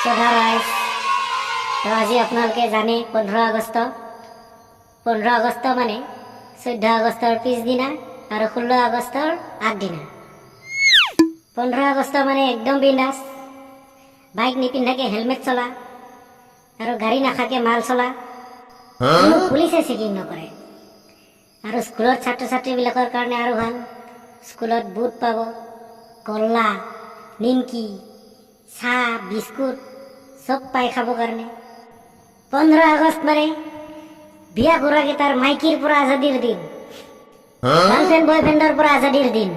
সোধা ৰাইজ। তো আজি আপোনালোকে জানে 15 আগষ্ট মানে 14 আগষ্টৰ পিছদিনা আৰু 16 আগষ্টৰ আগদিনা। 15 আগষ্ট মানে একদম বিন্দাছ, বাইক নিপিন্ধাকে হেলমেট চলা আৰু গাড়ী নাখাকে মাল চলা, কোনো পুলিচে চেকিং নকৰে। আৰু স্কুলত ছাত্ৰ ছাত্ৰীবিলাকৰ কাৰণে আৰু ভাল, স্কুলত বুট পাব, কলা, নিমকি, চাহ, বিস্কুট চব পাই খাব কাৰণে। 15 আগষ্ট মানে বিয়া কৰাকেইটাৰ মাইকীৰ পৰা আজাদীৰ দিন, গাৰ্লফ্ৰেণ্ড বয়ফ্ৰেণ্ডৰ পৰা আজাদীৰ দিন।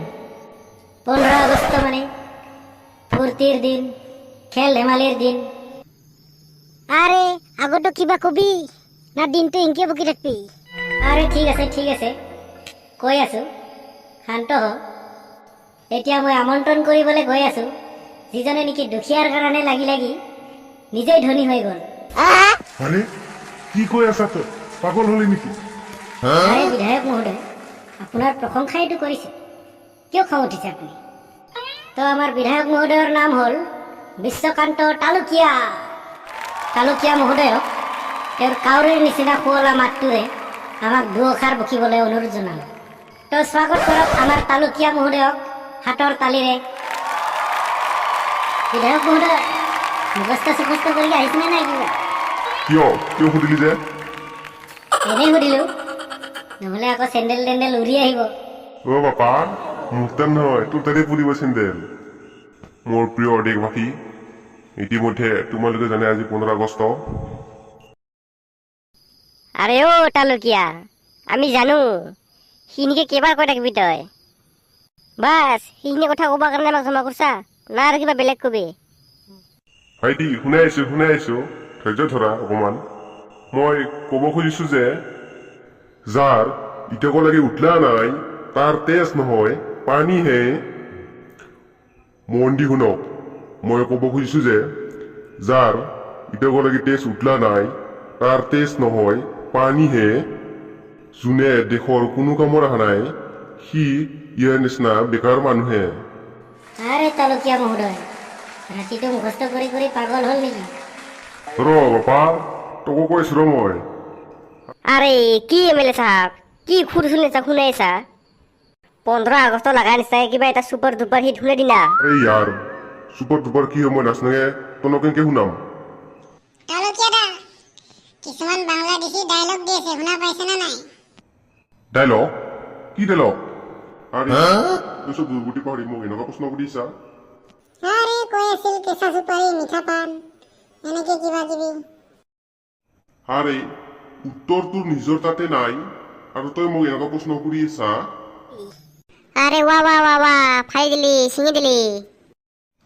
15 আগষ্ট মানে ফূৰ্তিৰ দিন, খেল ধেমালিৰ দিন। আৰে আগতো কিবা কবি না দিনটো ইনকে বকি থাকবি? আৰে ঠিক আছে কৈ আছো, শান্ত হ। এতিয়া মই আমন্ত্ৰণ কৰিবলৈ গৈ আছো যিজনে নেকি দুখীয়াৰ কাৰণে লাগি লাগি নিজেই ধনী হৈ গ'ল। মানে কি কৈ আছা তই? পাগল হলি নেকি? আৰে বিধায়ক মহোদয়, আপোনাৰ প্ৰশংসাইটো কৰিছে, কিয় খং উঠিছে আপুনি? তো আমাৰ বিধায়ক মহোদয়ৰ নাম হ'ল বিশ্বকান্ত তালুকীয়া। তালুকীয়া মহোদয়ক তেওঁৰ কাউৰীৰ নিচিনা শুৱলা মাতটোৰে আমাক দুআষাৰ বকিবলৈ অনুৰোধ জনালোঁ। তো স্বাগত কৰক আমাৰ তালুকীয়া মহোদয়ক হাতৰ তালিৰে। বিধায়ক মহোদয় মুখস্থ সুখস্থ কৰি আহিছেনে নাই? কিয় সুধিলি যে? এনেই সুধিলোঁ, নহ'লে আকৌ চেণ্ডেল টেণ্ডেল উৰি আহিব। অ' বাপা, মোৰ তাত নহয়, তোৰ তাতে পৰিব চেণ্ডেল। মোৰ প্ৰিয় দেশবাসী, ইতিমধ্যে তোমালোকে জানে আজি 15 আগষ্ট। আৰে অ' তালুকীয়া, আমি জানো, সিনিকে কেইবাৰ কৈ থাকিবি তই? বাছ সেইখিনি কথা ক'বৰ কাৰণে আমাক জমা কৰিছা না আৰু কিবা বেলেগ কবি? ভাইটি শুনাই আছো, ধৈৰ্য ধৰা অকমান। মই ক'ব খুজিছো যে যাৰ ইটাকলৈকে উঠলা নাই তাৰ তেজ নহয় পানীহে। মন দি শুনক, মই ক'ব খুজিছো যে যাৰ ইটাকলৈকে তেজ উঠলা নাই তাৰ তেজ নহয় পানীহে। যোনে দেশৰ কোনো কামৰ অহা নাই সি ইয়াৰ নিচিনা বেকাৰ মানুহে। আৰে তালুকীয়া মহোদয়, ৰাতিটো মুখস্থ কৰি কৰি পাগল হ'ল নেকি? বাপা, তোকো কৈছো মই। আৰে কি এমএলএ সাহেব, কি খুৰ শুনাইছা? 15 আগষ্ট লাগাই নিচাই কিবা এটা সুপাৰ ডুপাৰ হিট শুনে দিনা। আরে ইয়ার সুপার ডুপার কি হয় মই নাচনে তোনকে কে শুনাম? তালুকীয়া দা, কিছুমান বাংলাদেশী ডায়লগ দি আছে, শুনা পাইছে না নাই? ডায়লগ? কি ডায়লগ? আরে তুই সব দুর্গুটি পাহৰি মোক এনেকুৱা প্ৰশ্ন সুধিছা? আৰে কৈ আছিল কেঁচা চুপাৰী মিঠা পান এনেকে কিবা কিবি। আৰে উত্তৰ তোৰ নিজৰ তাতে নাই আৰু তই মোক এনেকুৱা প্ৰশ্ন সুধি আছা? আৰে ৱা ফাই দিলি, ছিঙি দিলি।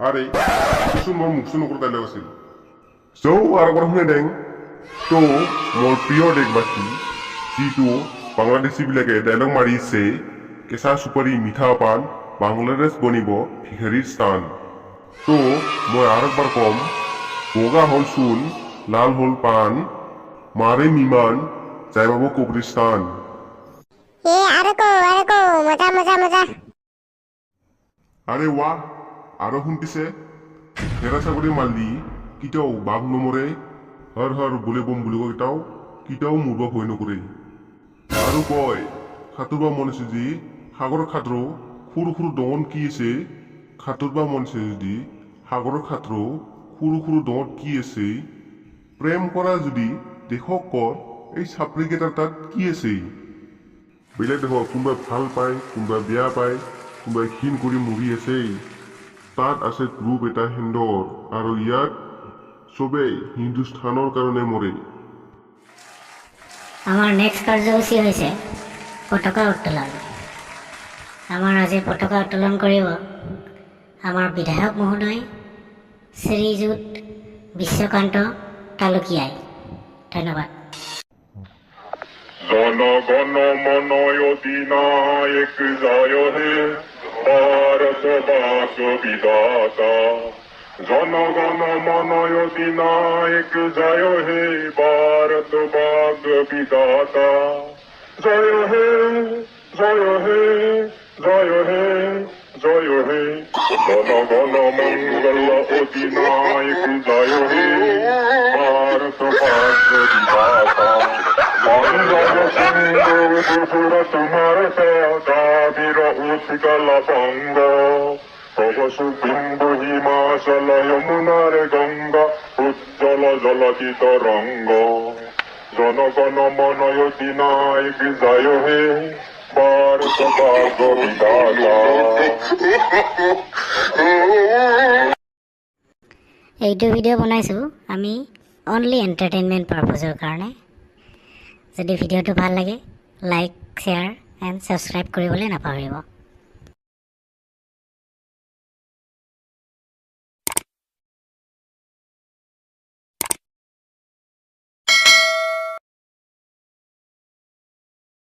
আৰে কিছু মোৰ মুখচোন নকৰ ডায়লগ আছিল। আৰু একবাৰ শুনে দেং, তো মোৰ প্ৰিয় দেশবাসী, যিটো বাংলাদেশীবিলাকে ডায়লগ মাৰিছে কেঁচা চুপাৰী মিঠা পান বাংলাদেশ বনিব ভিখাৰীৰ স্থান। তো মই আৰু একবাৰ কম, বগা হ'ল চুল, লাল হ'ল পান, মাৰে মিমান যাই পাব কবৰিস্তান। আৰু কো মজা। আৰে ৱাহ, আৰু শুনপিছে হেৰা চাকৰি মাৰলি কিটাও বাঘ নমৰে, হৰ বোলে বম বুলি কয় কিটাও মূৰ্ব ভয় নকৰে। আৰু কয় সাঁতুৰবা মন আছে যদি সাগৰৰ খাতৰো সৰু ডঙত কি আছে, সাঁতুৰবা মন আছে যদি সাগৰৰ খাতৰো সৰু ডঙত কি আছে, প্ৰেম কৰা যদি দেশক কৰ এই চাপৰিকেইটাৰ তাত কি আছে। বেলেগ দেখক কোনোবাই ভাল পায়, কোনোবাই বেয়া পায়, কোনোবাই ক্ষীণ কৰি মৰি আছে, তাত আছে গ্ৰুপ এটা হিন্দৰ আৰু ইয়াত চবেই হিন্দুস্থানৰ কাৰণে মৰে। আমাৰ নেক্সট কাৰ্যসূচী হৈছে পতাকা উত্তোলন। আমাৰ আজি পতাকা উত্তোলন কৰিব আমাৰ বিধায়ক মহোদয় শ্ৰীযুত বিশ্বকান্ত তালুকীয়াই। ধন্যবাদ। জনগণ মন অধিনায়ক জয় হে ভারত বাস বিধাতা। জনগণ মন অধিনায়ক জয় হে ভারত বাস বিধাতা। জয় হে জয় হে জয় হে জয় হে জনগণ মঙ্গল অধিনায়ক एक जय हे भारत भाग्य विधाता गंगा सिंधु सुरत मरता वीर उत्कल बंग तव सुबिंदु हिमाचल यमुनार गंगा उज्जवल जलति तरंग जनगण मन अधिनायक जय हे भारत भाग्य विधाता এইটো ভিডিঅ' বনাইছোঁ আমি অনলি এণ্টাৰটেইনমেণ্ট পাৰপজৰ কাৰণে। যদি ভিডিঅ'টো ভাল লাগে লাইক শ্বেয়াৰ এণ্ড ছাবস্ক্ৰাইব কৰিবলৈ নাপাহৰিব।